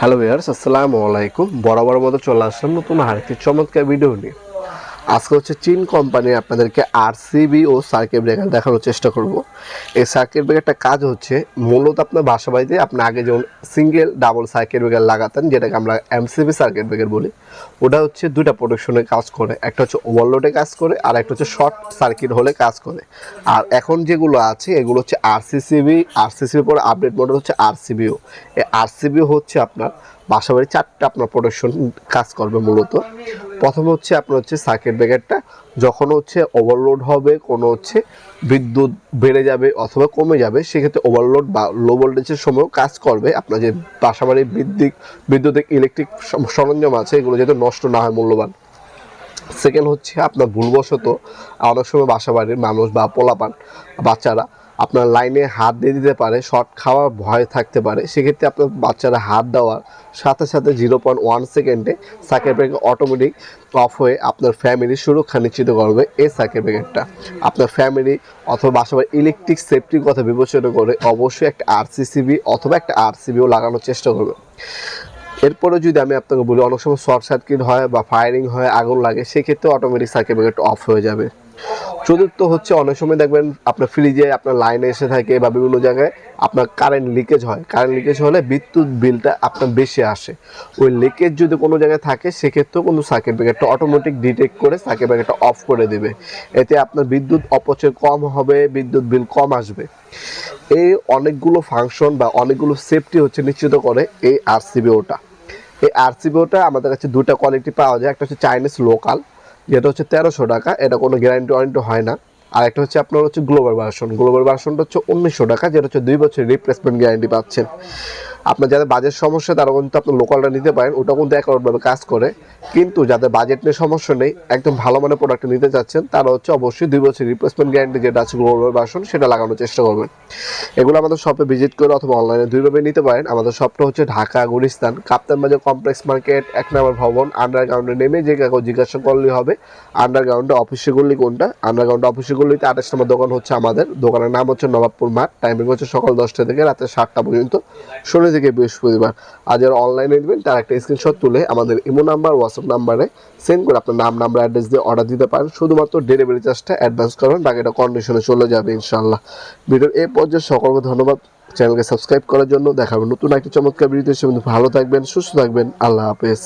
Hello viewers, আসসালামু আলাইকুম। বরাবর মতো চলে আসলাম নতুন আরেকটি চমৎকার ভিডিও নিয়ে। আজকে হচ্ছে চীন কোম্পানি আপনাদেরকে আরসিবি ও সার্কিট ব্রেকার দেখানোর চেষ্টা করব। এই সার্কিট ব্রেকারটা কাজ হচ্ছে মূলত আপনার বাসা বাড়িতে আপনি আগে যেমন সিঙ্গেল ডাবল সার্কিট ব্রেকার লাগাতেন, যেটাকে আমরা এমসিবি সার্কিট ব্রেকার বলি, ওটা হচ্ছে দুইটা প্রোটেকশনে কাজ করে। একটা হচ্ছে ওভারলোডে কাজ করে, আর একটা হচ্ছে শর্ট সার্কিট হলে কাজ করে। আর এখন যেগুলো আছে এগুলো হচ্ছে আরসিসিবির পরে আপডেট মডেল হচ্ছে আরসিবিও। এই আরসিবিও হচ্ছে আপনার বাসাবাড়ি চারটা আপনার প্রোটেকশন কাজ করবে মূলত। প্রথমে হচ্ছে আপনার হচ্ছে সার্কিট ব্রেকারটা যখন হচ্ছে ওভারলোড হবে, কোনো হচ্ছে বিদ্যুৎ বেড়ে যাবে অথবা কমে যাবে, সেক্ষেত্রে ওভারলোড বা লো ভোল্টেজের সময়ও কাজ করবে। আপনার যে বাসাবাড়ির বিদ্যুতিক ইলেকট্রিক সরঞ্জাম আছে এগুলো যাতে নষ্ট না হয়, মূল্যবান। সেকেন্ড হচ্ছে আপনার ভুলবশত অনেক সময় বাসাবাড়ির মানুষ বা পোলাপান বাচ্চারা আপনার লাইনে হাত দিয়ে দিতে পারে, শর্ট খাওয়ার ভয় থাকতে পারে। সেক্ষেত্রে আপনার বাচ্চারা হাত দেওয়ার সাথে সাথে 0.1 সেকেন্ডে সার্কিট ব্রেকার অটোমেটিক অফ হয়ে আপনার ফ্যামিলির সুরক্ষা নিশ্চিত করবে। এই সার্কিট ব্রেকারটা আপনার ফ্যামিলি অথবা বাসাবাড়ির ইলেকট্রিক সেফটির কথা বিবেচনা করে অবশ্যই একটা আরসিসিবি অথবা একটা আরসিবিও লাগানোর চেষ্টা করবে। এরপরে যদি আমি আপনাকে বলি, অনেক সময় শর্ট সার্কিট হয় বা ফায়ারিং হয়, আগুন লাগে, সেক্ষেত্রে অটোমেটিক সার্কিট ব্রেকারটা অফ হয়ে যাবে। চতুর্থ হচ্ছে অনেক সময় দেখবেন আপনার ফ্রিজে আপনার লাইনে এসে থাকে বা বিভিন্ন জায়গায় আপনার কারেন্ট লিকেজ হয়। কারেন্ট লিকেজ হলে বিদ্যুৎ বিলটা আপনার বেশি আসে। ওই লিকেজ যদি কোনো জায়গায় থাকে সেক্ষেত্রেও কিন্তু সার্কিট ব্রেকারটা অটোমেটিক ডিটেক্ট করে সার্কিট ব্রেকারটা অফ করে দেবে। এতে আপনার বিদ্যুৎ অপচয় কম হবে, বিদ্যুৎ বিল কম আসবে। এই অনেকগুলো ফাংশন বা অনেকগুলো সেফটি হচ্ছে নিশ্চিত করে এই আরসিবিওটা। এই আরসিবিওটা আমাদের কাছে দুটা কোয়ালিটি পাওয়া যায়। একটা হচ্ছে চাইনিজ লোকাল, যেটা হচ্ছে 1300 টাকা, এটা কোনো গ্যারান্টি ওয়ারেন্টি হয় না। আর একটা হচ্ছে আপনার হচ্ছে গ্লোবাল ভার্সনটা হচ্ছে 1900 টাকা, যেটা হচ্ছে 2 বছরের রিপ্লেসমেন্ট গ্যারান্টি পাচ্ছেন। আপনার যাদের বাজেট সমস্যা তারা কিন্তু আপনি লোকালটা নিতে পারেন, ওটা কিন্তু একভাবে কাজ করে। কিন্তু যাদের বাজেট নিয়ে সমস্যা নেই, একদম ভালো মানের প্রোডাক্ট নিতে চাচ্ছেন, তারা হচ্ছে অবশ্যই 2 বছরের রিপ্লেসমেন্ট গ্যারান্টি যেটা আছে গ্লোবাল ভার্সন, সেটা লাগানোর চেষ্টা করবেন। এগুলো আমাদের শপে ভিজিট করে অথবা অনলাইনে দুইভাবে নিতে পারেন। আমাদের শপটা হচ্ছে ঢাকা গুলিস্তান কাপ্তান বাজার কমপ্লেক্স মার্কেট 1 নম্বর ভবন। আন্ডারগ্রাউন্ডে নেমে যে কাউকে জিজ্ঞাসা করলেই হবে আন্ডারগ্রাউন্ডে অফিসে গলি কোনটা। আন্ডারগ্রাউন্ডে অফিসে গলিতে 28 নম্বর দোকান হচ্ছে আমাদের। দোকানের নাম হচ্ছে নবাবপুর মাঠ। টাইমিং হচ্ছে সকাল 10টা থেকে রাতে 7টা পর্যন্ত, শনি থেকে বৃহস্পতিবার। আর যারা অনলাইনে নেবেন তারা একটা স্ক্রিনশট তুলে আমাদের ইমো নাম্বার, হোয়াটসঅ্যাপ নাম্বারে সেন্ড করে আপনার নাম, নাম্বার, অ্যাড্রেস দিয়ে অর্ডার দিতে পারেন। শুধুমাত্র ডেলিভারি চার্জটা অ্যাডভান্স করবেন, বাকিটা কন্ডিশনে চলে যাবে ইনশাআল্লাহ। ভিডিওর এই পর্যায়ে সকলকে ধন্যবাদ চ্যানেলকে সাবস্ক্রাইব করার জন্য। দেখাবো নতুন একটি চমৎকার ভিডিওতে। সে ভালো থাকবেন, সুস্থ থাকবেন। আল্লাহ হাফেজ।